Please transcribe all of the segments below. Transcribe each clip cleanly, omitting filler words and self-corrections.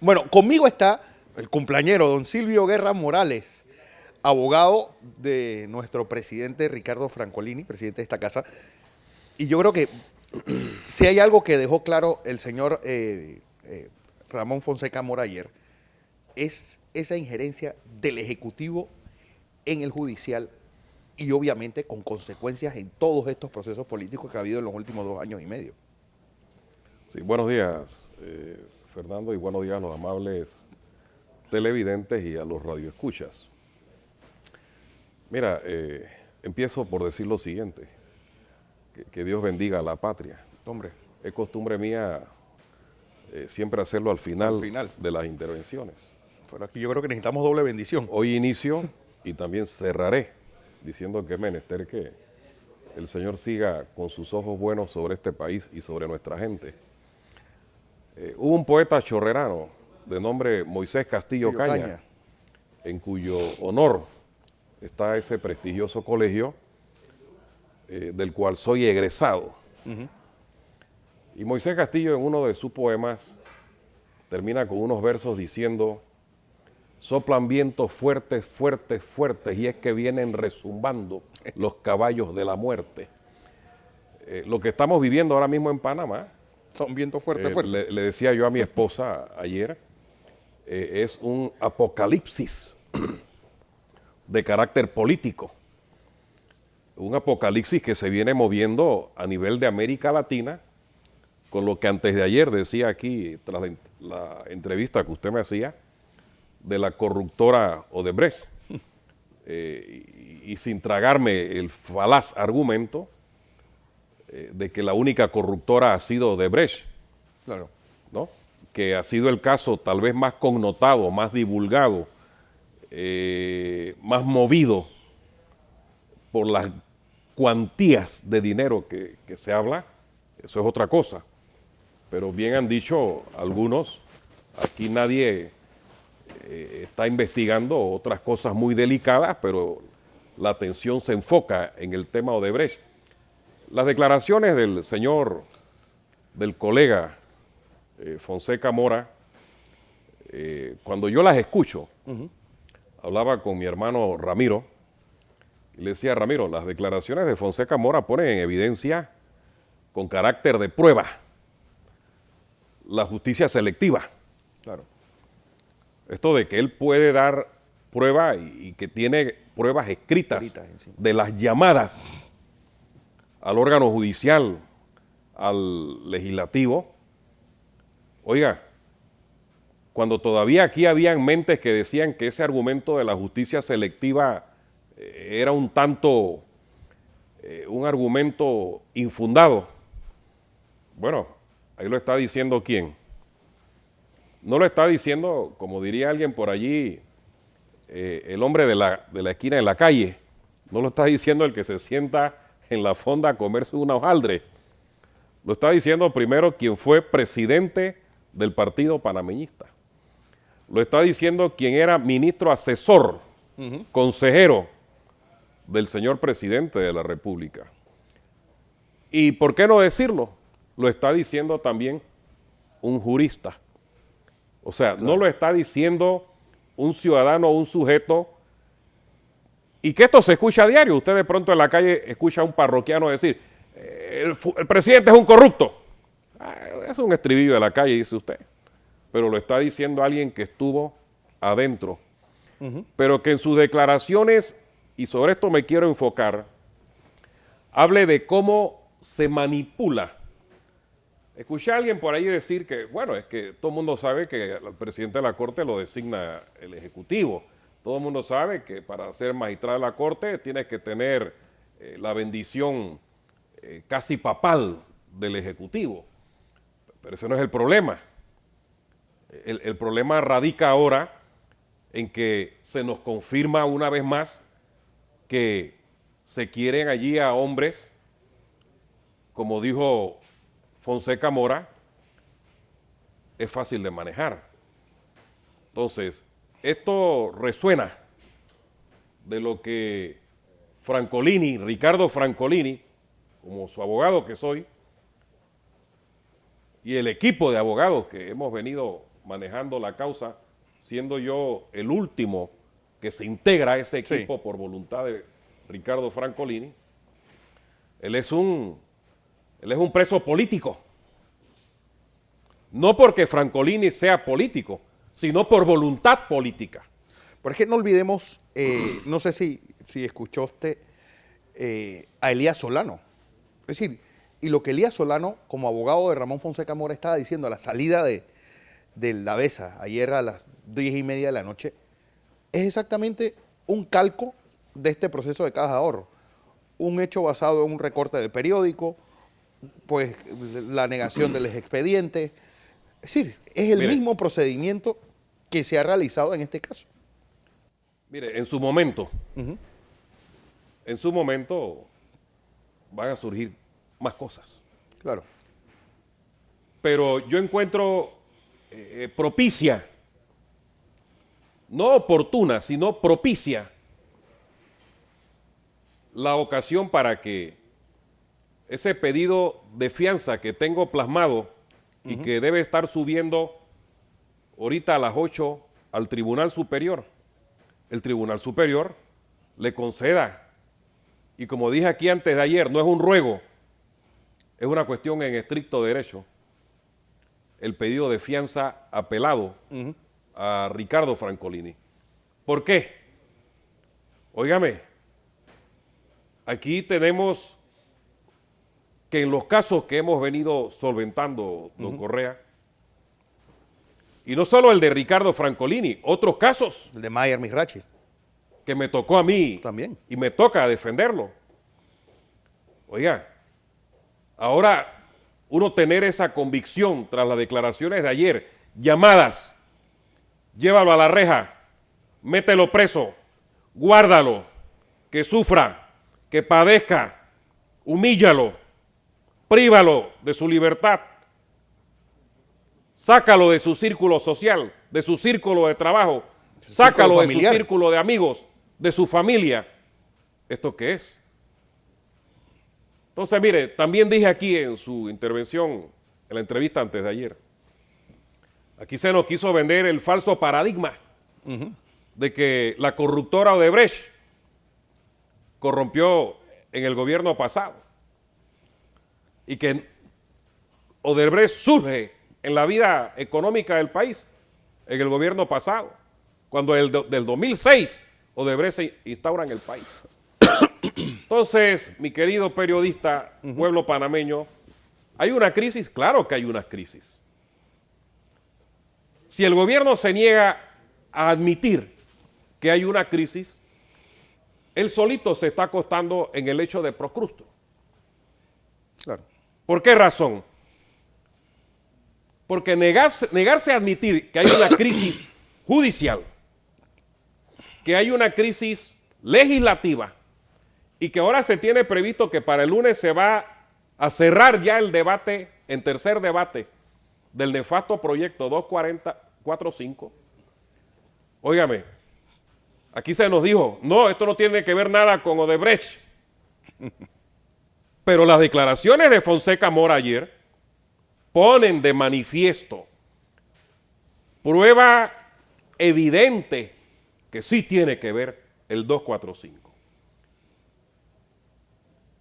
Bueno, conmigo está el cumpleañero, don Silvio Guerra Morales, abogado de nuestro presidente Ricardo Francolini, presidente de esta casa. Y yo creo que si hay algo que dejó claro el señor Ramón Fonseca Mora ayer, es esa injerencia del Ejecutivo en el judicial y obviamente con consecuencias en todos estos procesos políticos que ha habido en los últimos 2 años y medio. Sí, buenos días, Fernando, y buenos días a los amables televidentes y a los radioescuchas. Mira, empiezo por decir lo siguiente, que Dios bendiga a la patria. Hombre, Es costumbre mía siempre hacerlo al final final. de las intervenciones. pero aquí yo creo que necesitamos doble bendición. Hoy inicio y también cerraré diciendo que es menester que el Señor siga con sus ojos buenos sobre este país y sobre nuestra gente. Hubo un poeta chorrerano de nombre Moisés Castillo Caña, en cuyo honor está ese prestigioso colegio del cual soy egresado. Y Moisés Castillo, en uno de sus poemas, termina con unos versos diciendo: soplan vientos fuertes, fuertes, fuertes, y es que vienen rezumbando los caballos de la muerte. Lo que estamos viviendo ahora mismo en Panamá, Son vientos fuertes, fuertes. le decía yo a mi esposa ayer, es un apocalipsis de carácter político. Un apocalipsis que se viene moviendo a nivel de América Latina, con lo que antes de ayer decía aquí, tras la entrevista que usted me hacía, de la corruptora Odebrecht, y sin tragarme el falaz argumento de que la única corruptora ha sido Odebrecht, Claro. ¿no? Que ha sido el caso tal vez más connotado, más divulgado, más movido por las cuantías de dinero que se habla. Eso es otra cosa. Pero bien han dicho algunos, aquí nadie está investigando otras cosas muy delicadas, pero la atención se enfoca en el tema Odebrecht. Las declaraciones del señor, del colega Fonseca Mora, cuando yo las escucho, hablaba con mi hermano Ramiro, y le decía: Ramiro, las declaraciones de Fonseca Mora ponen en evidencia, con carácter de prueba, la justicia selectiva. Claro. Esto de que él puede dar prueba y que tiene pruebas escritas de las llamadas al órgano judicial, al legislativo. Oiga, cuando todavía aquí habían mentes que decían que ese argumento de la justicia selectiva era un tanto, un argumento infundado. Bueno, ahí lo está diciendo ¿quién? No lo está diciendo, como diría alguien por allí, el hombre de la esquina de la calle. No lo está diciendo el que se sienta en la fonda a comerse una hojaldre. Lo está diciendo primero quien fue presidente del partido panameñista. Lo está diciendo quien era ministro asesor, consejero del señor presidente de la República. ¿Y por qué no decirlo? Lo está diciendo también un jurista. O sea, claro, no lo está diciendo un ciudadano o un sujeto. Y que esto se escucha a diario. Usted de pronto en la calle escucha a un parroquiano decir: el presidente es un corrupto. Es un estribillo de la calle, dice usted. Pero lo está diciendo alguien que estuvo adentro. Pero que en sus declaraciones, y sobre esto me quiero enfocar, hable de cómo se manipula. Escuché a alguien por ahí decir que, bueno, es que todo el mundo sabe que al presidente de la Corte lo designa el Ejecutivo. Todo el mundo sabe que para ser magistrado de la Corte tienes que tener la bendición casi papal del Ejecutivo. Pero ese no es el problema. El problema radica ahora en que se nos confirma una vez más que se quieren allí a hombres, como dijo Fonseca Mora, es fácil de manejar. Entonces, esto resuena de lo que Francolini, Ricardo Francolini, como su abogado que soy, y el equipo de abogados que hemos venido manejando la causa, siendo yo el último que se integra a ese equipo por voluntad de Ricardo Francolini. Él es un preso político. No porque Francolini sea político, sino por voluntad política. Pero es que no olvidemos, no sé si escuchó usted a Elías Solano. Es decir, y lo que Elías Solano, como abogado de Ramón Fonseca Mora, estaba diciendo a la salida de la BESA, ayer a las 10:30 de la noche, es exactamente un calco de este proceso de Caja de Ahorro. Un hecho basado en un recorte de periódico, pues la negación del expediente. Es decir, es el mismo procedimiento que se ha realizado en este caso. Mire, en su momento van a surgir más cosas. Claro. Pero yo encuentro propicia, no oportuna, sino propicia la ocasión para que ese pedido de fianza que tengo plasmado y que debe estar subiendo ahorita a las 8 al Tribunal Superior, el Tribunal Superior le conceda. Y como dije aquí antes de ayer, no es un ruego, es una cuestión en estricto derecho, el pedido de fianza apelado a Ricardo Francolini. ¿Por qué? Óigame, aquí tenemos que en los casos que hemos venido solventando, don Correa, y no solo el de Ricardo Francolini, otros casos. El de Mayer Mizrachi. Que me tocó a mí también. Y me toca defenderlo. Oiga, ahora uno tener esa convicción tras las declaraciones de ayer, llamadas, llévalo a la reja, mételo preso, guárdalo, que sufra, que padezca, humíllalo, prívalo de su libertad, sácalo de su círculo social, de su círculo de trabajo, sácalo de su círculo de amigos, de su familia. ¿Esto qué es? Entonces, mire, también dije aquí en su intervención, en la entrevista antes de ayer, aquí se nos quiso vender el falso paradigma de que la corruptora Odebrecht corrompió en el gobierno pasado y que Odebrecht surge en la vida económica del país en el gobierno pasado, cuando del 2006 Odebrecht se instaura en el país. Entonces, mi querido periodista, pueblo panameño, ¿hay una crisis? Claro que hay una crisis. Si el gobierno se niega a admitir que hay una crisis, él solito se está acostando en el hecho de Procrusto. Claro. ¿Por qué razón? Porque negarse a admitir que hay una crisis judicial, que hay una crisis legislativa y que ahora se tiene previsto que para el lunes se va a cerrar ya el debate, en tercer debate, del nefasto proyecto 24045. Óigame, aquí se nos dijo, no, esto no tiene que ver nada con Odebrecht. Pero las declaraciones de Fonseca Mora ayer ponen de manifiesto prueba evidente que sí tiene que ver el 245.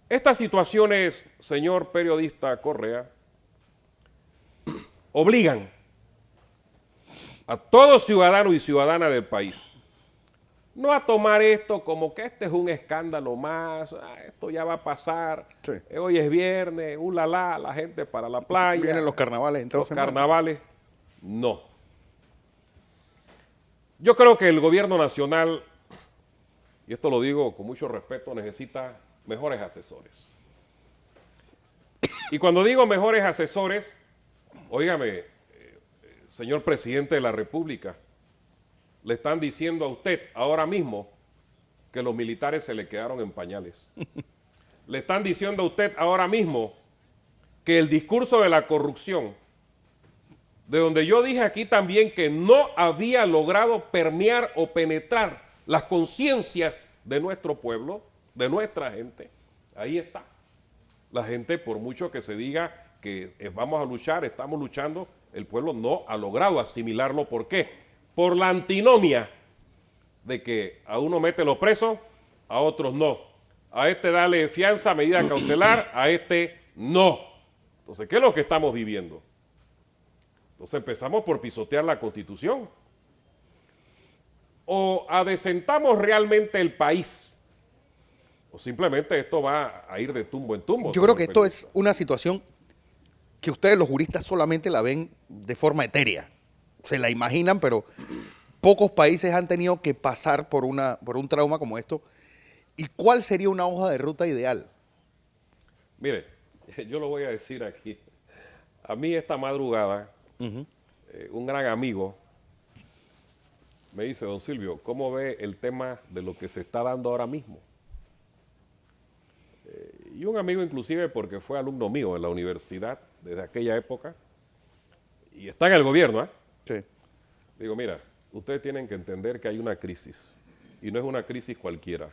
Estas situaciones, señor periodista Correa, obligan a todo ciudadano y ciudadana del país no a tomar esto como que este es un escándalo más, esto ya va a pasar, hoy es viernes, la gente para la playa. Vienen los carnavales. Los carnavales, no. Yo creo que el gobierno nacional, y esto lo digo con mucho respeto, necesita mejores asesores. Y cuando digo mejores asesores, óigame, señor presidente de la República, le están diciendo a usted ahora mismo que los militares se le quedaron en pañales. Le están diciendo a usted ahora mismo que el discurso de la corrupción, de donde yo dije aquí también que no había logrado permear o penetrar las conciencias de nuestro pueblo, de nuestra gente, ahí está. La gente, por mucho que se diga que vamos a luchar, estamos luchando, el pueblo no ha logrado asimilarlo. ¿Por qué? Por la antinomia de que a uno mete los presos, a otros no. A este dale fianza, medida cautelar, a este no. Entonces, ¿qué es lo que estamos viviendo? Entonces empezamos por pisotear la Constitución. O adecentamos realmente el país, o simplemente esto va a ir de tumbo en tumbo. Yo creo que esto es una situación que ustedes los juristas solamente la ven de forma etérea. Se la imaginan, pero pocos países han tenido que pasar por un trauma como esto. ¿Y cuál sería una hoja de ruta ideal? Mire, yo lo voy a decir aquí. A mí esta madrugada, un gran amigo me dice, don Silvio, ¿cómo ve el tema de lo que se está dando ahora mismo? Y un amigo inclusive porque fue alumno mío en la universidad desde aquella época y está en el gobierno, ¿eh? Sí. Digo, mira, ustedes tienen que entender que hay una crisis y no es una crisis cualquiera.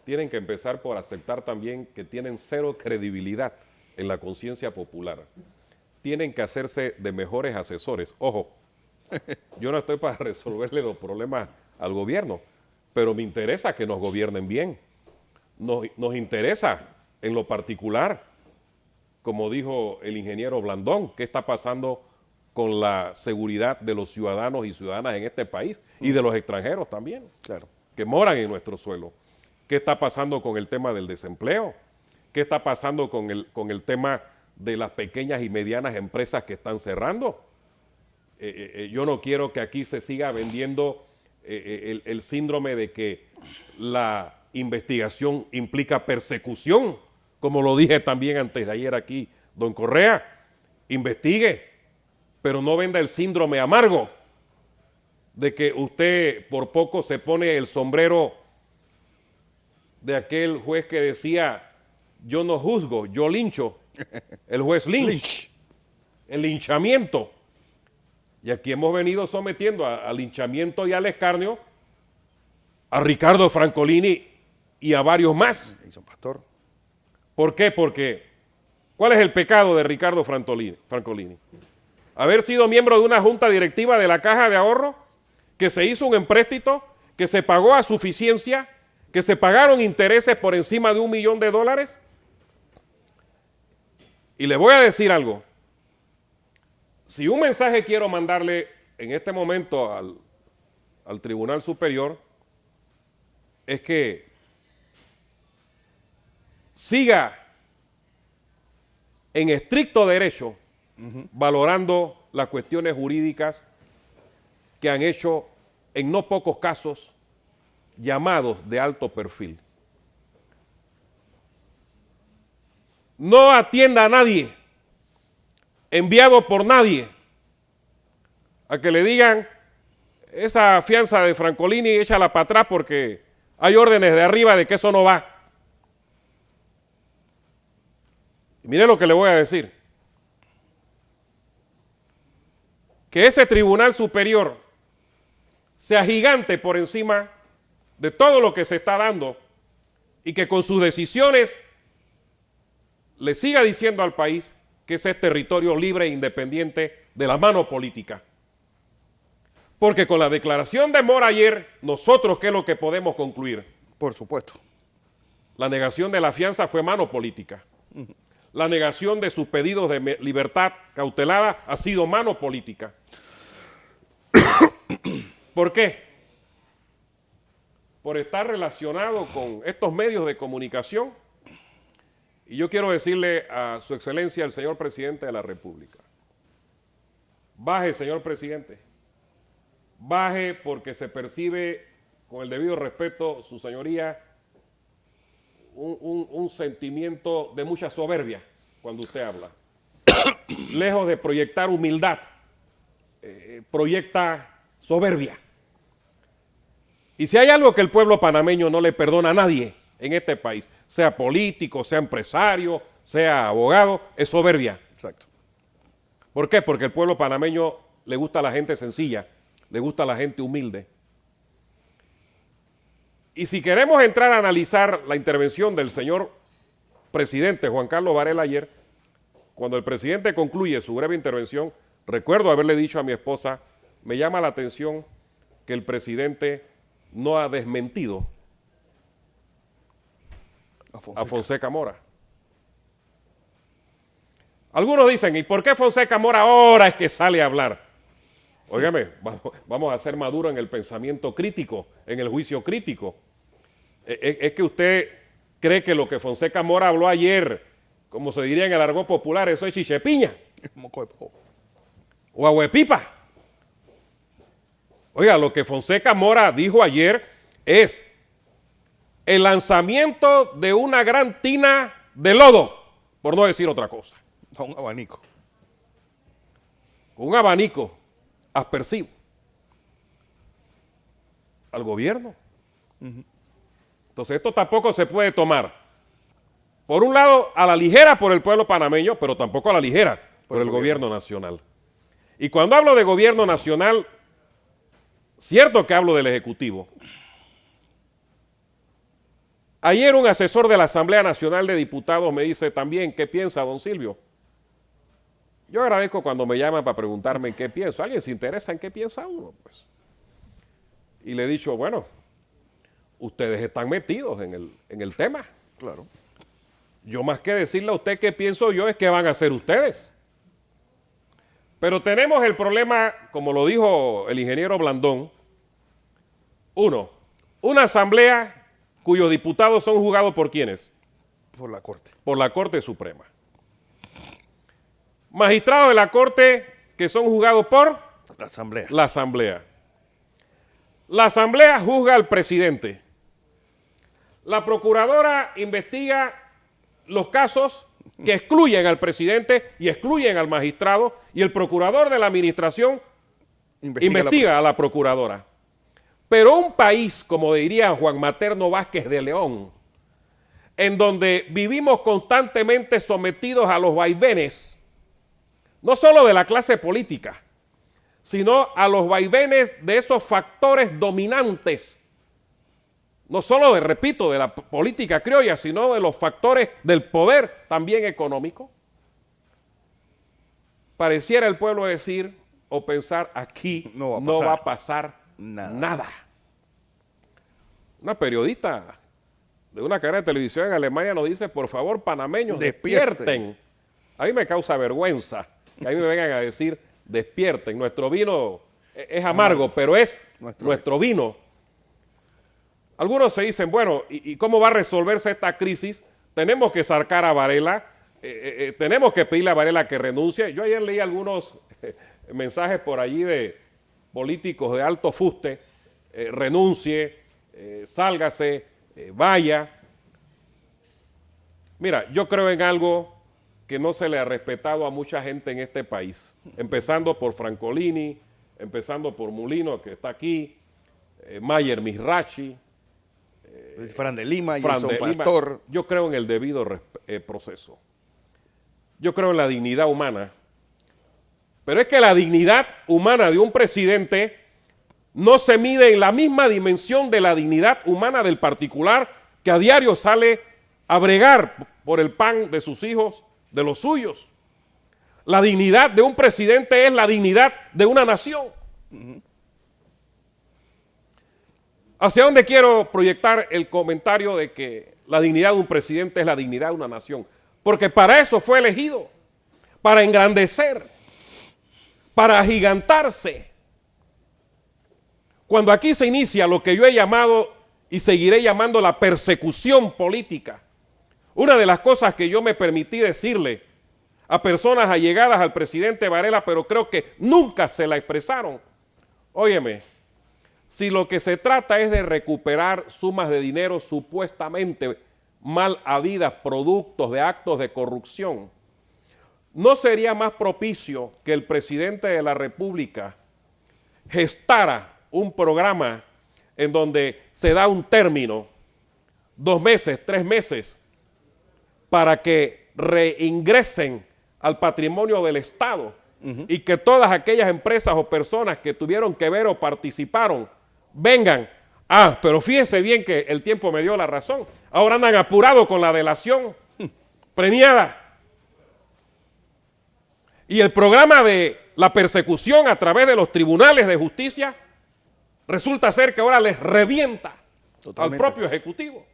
Tienen que empezar por aceptar también que tienen cero credibilidad en la conciencia popular. Tienen que hacerse de mejores asesores. Ojo, yo no estoy para resolverle los problemas al gobierno, pero me interesa que nos gobiernen bien. Nos interesa en lo particular, como dijo el ingeniero Blandón, qué está pasando con la seguridad de los ciudadanos y ciudadanas en este país y de los extranjeros también, Claro. que moran en nuestro suelo. ¿Qué está pasando con el tema del desempleo? ¿Qué está pasando con el tema de las pequeñas y medianas empresas que están cerrando? Yo no quiero que aquí se siga vendiendo el síndrome de que la investigación implica persecución, como lo dije también antes de ayer aquí, don Correa. Investigue, pero no venda el síndrome amargo de que usted por poco se pone el sombrero de aquel juez que decía, yo no juzgo, yo lincho, el juez Lynch. El linchamiento. Y aquí hemos venido sometiendo al linchamiento y al escarnio a Ricardo Francolini y a varios más. Pastor. ¿Por qué? Porque, ¿cuál es el pecado de Ricardo Francolini? Haber sido miembro de una junta directiva de la Caja de Ahorro, que se hizo un empréstito, que se pagó a suficiencia, que se pagaron intereses por encima de $1 millón. Y le voy a decir algo. Si un mensaje quiero mandarle en este momento al Tribunal Superior, es que siga en estricto derecho valorando las cuestiones jurídicas que han hecho en no pocos casos llamados de alto perfil. No atienda a nadie, enviado por nadie, a que le digan esa fianza de Francolini échala para atrás porque hay órdenes de arriba de que eso no va. Y mire lo que le voy a decir. Que ese Tribunal Superior sea gigante por encima de todo lo que se está dando y que con sus decisiones le siga diciendo al país que ese es territorio libre e independiente de la mano política. Porque con la declaración de Mora ayer, nosotros, ¿qué es lo que podemos concluir? Por supuesto. La negación de la fianza fue mano política. La negación de sus pedidos de libertad cautelada ha sido mano política. ¿Por qué? Por estar relacionado con estos medios de comunicación. Y yo quiero decirle a su excelencia, el señor presidente de la República, baje, señor presidente, baje porque se percibe, con el debido respeto, su señoría, un sentimiento de mucha soberbia cuando usted habla. Lejos de proyectar humildad, proyecta soberbia. Y si hay algo que el pueblo panameño no le perdona a nadie en este país, sea político, sea empresario, sea abogado, es soberbia. Exacto. ¿Por qué? Porque el pueblo panameño le gusta a la gente sencilla, le gusta a la gente humilde. Y si queremos entrar a analizar la intervención del señor presidente Juan Carlos Varela ayer, cuando el presidente concluye su breve intervención, Recuerdo haberle dicho a mi esposa, me llama la atención que el presidente no ha desmentido a Fonseca Mora. Algunos dicen, ¿y por qué Fonseca Mora ahora es que sale a hablar? Óigame, vamos a ser maduros en el pensamiento crítico, en el juicio crítico. Es que usted cree que lo que Fonseca Mora habló ayer, como se diría en el argot popular, eso es chichepiña. O ahuepipa. Oiga, lo que Fonseca Mora dijo ayer es el lanzamiento de una gran tina de lodo, por no decir otra cosa. Un abanico. Un abanico aspersivo al gobierno. Entonces esto tampoco se puede tomar, por un lado, a la ligera por el pueblo panameño, pero tampoco a la ligera por el gobierno nacional. Y cuando hablo de gobierno nacional, cierto que hablo del Ejecutivo. Ayer un asesor de la Asamblea Nacional de Diputados me dice también, ¿qué piensa don Silvio? Yo agradezco cuando me llaman para preguntarme en qué pienso. ¿Alguien se interesa en qué piensa uno? Pues. Y le he dicho, bueno, ustedes están metidos en el tema. Claro. Yo más que decirle a usted qué pienso yo es qué van a hacer ustedes. Pero tenemos el problema, como lo dijo el ingeniero Blandón, una asamblea cuyos diputados son juzgados por ¿quiénes? Por la Corte. Por la Corte Suprema. Magistrados de la Corte que son juzgados por la Asamblea. La Asamblea. La Asamblea juzga al presidente. La Procuradora investiga los casos que excluyen al presidente y excluyen al magistrado, y el Procurador de la Administración investiga a la Procuradora. Pero un país, como diría Juan Materno Vázquez de León, en donde vivimos constantemente sometidos a los vaivenes, no solo de la clase política, sino a los vaivenes de esos factores dominantes, no solo, repito, de la política criolla, sino de los factores del poder también económico. Pareciera el pueblo decir o pensar, aquí no va a pasar nada. Una periodista de una cadena de televisión en Alemania nos dice, por favor, panameños, despierten. A mí me causa vergüenza que a mí me vengan a decir, despierten. Nuestro vino es amargo, pero es nuestro vino. Algunos se dicen, bueno, ¿y cómo va a resolverse esta crisis? Tenemos que sacar a Varela, tenemos que pedirle a Varela que renuncie. Yo ayer leí algunos mensajes por allí de políticos de alto fuste, renuncie, sálgase, vaya. Mira, yo creo en algo que no se le ha respetado a mucha gente en este país, empezando por Francolini, empezando por Mulino, que está aquí, Mayer Mizrachi, Fran de Lima, Jason Pastor. Yo creo en el debido proceso. Yo creo en la dignidad humana. Pero es que la dignidad humana de un presidente no se mide en la misma dimensión de la dignidad humana del particular que a diario sale a bregar por el pan de sus hijos, de los suyos. La dignidad de un presidente es la dignidad de una nación. ¿Hacia dónde quiero proyectar el comentario de que la dignidad de un presidente es la dignidad de una nación? Porque para eso fue elegido, para engrandecer, para agigantarse. Cuando aquí se inicia lo que yo he llamado y seguiré llamando la persecución política, una de las cosas que yo me permití decirle a personas allegadas al presidente Varela, pero creo que nunca se la expresaron, óyeme, si lo que se trata es de recuperar sumas de dinero supuestamente mal habidas, productos de actos de corrupción, ¿no sería más propicio que el presidente de la República gestara un programa en donde se da un término, 2 meses, 3 meses, para que reingresen al patrimonio del Estado y que todas aquellas empresas o personas que tuvieron que ver o participaron vengan? Pero fíjese bien que el tiempo me dio la razón. Ahora andan apurados con la delación premiada. Y el programa de la persecución a través de los tribunales de justicia resulta ser que ahora les revienta Totalmente. al propio Ejecutivo.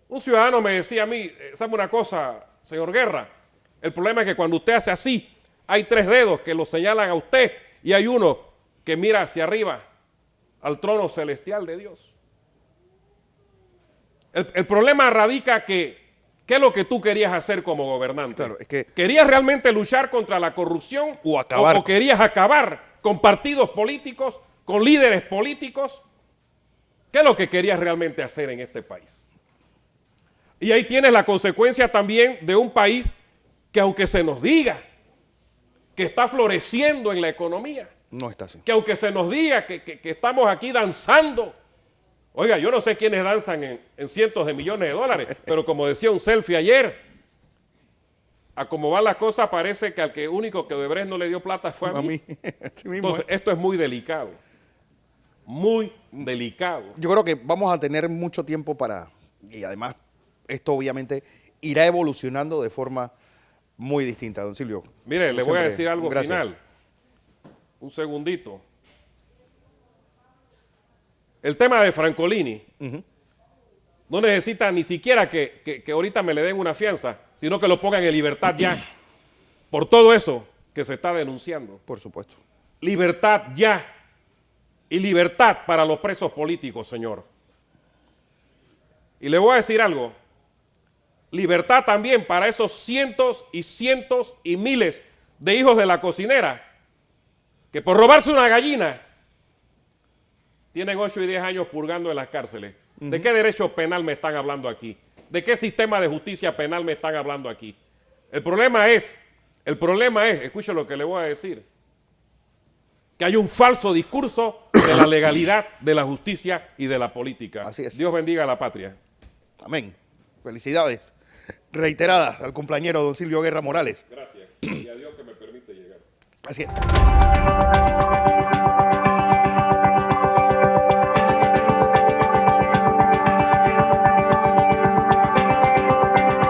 Un ciudadano me decía a mí, ¿sabe una cosa, señor Guerra? El problema es que cuando usted hace así, hay 3 dedos que lo señalan a usted y hay uno que mira hacia arriba al trono celestial de Dios. El problema radica que, ¿qué es lo que tú querías hacer como gobernante? Claro, es que ¿Querías realmente luchar contra la corrupción o acabar. o querías acabar con partidos políticos, con líderes políticos? ¿Qué es lo que querías realmente hacer en este país? Y ahí tienes la consecuencia también de un país que, aunque se nos diga que está floreciendo en la economía, no está así. que aunque se nos diga que estamos aquí danzando, oiga, yo no sé quiénes danzan en cientos de millones de dólares, pero como decía un selfie ayer, a cómo van las cosas parece que al que único que Odebrecht no le dio plata fue a mí. Así mismo, Entonces, esto es muy delicado. Muy delicado. yo creo que vamos a tener mucho tiempo para, y además esto obviamente irá evolucionando de forma muy distinta, don Silvio. Mire, Como le voy a siempre, decir algo gracias. final. Un segundito. El tema de Francolini no necesita ni siquiera que ahorita me le den una fianza, sino que lo pongan en libertad ya. Por todo eso que se está denunciando. Por supuesto. Libertad ya. Y libertad para los presos políticos, señor. Y le voy a decir algo. Libertad también para esos cientos y miles de hijos de la cocinera que por robarse una gallina tienen 8 y 10 años purgando en las cárceles. ¿De qué derecho penal me están hablando aquí? ¿De qué sistema de justicia penal me están hablando aquí? El problema es, escuche lo que le voy a decir, que hay un falso discurso de la legalidad, de la justicia y de la política. Así es. Dios bendiga a la patria. Amén. Felicidades reiteradas al cumpleañero don Silvio Guerra Morales. Gracias. Y a Dios que me permite llegar. Así es.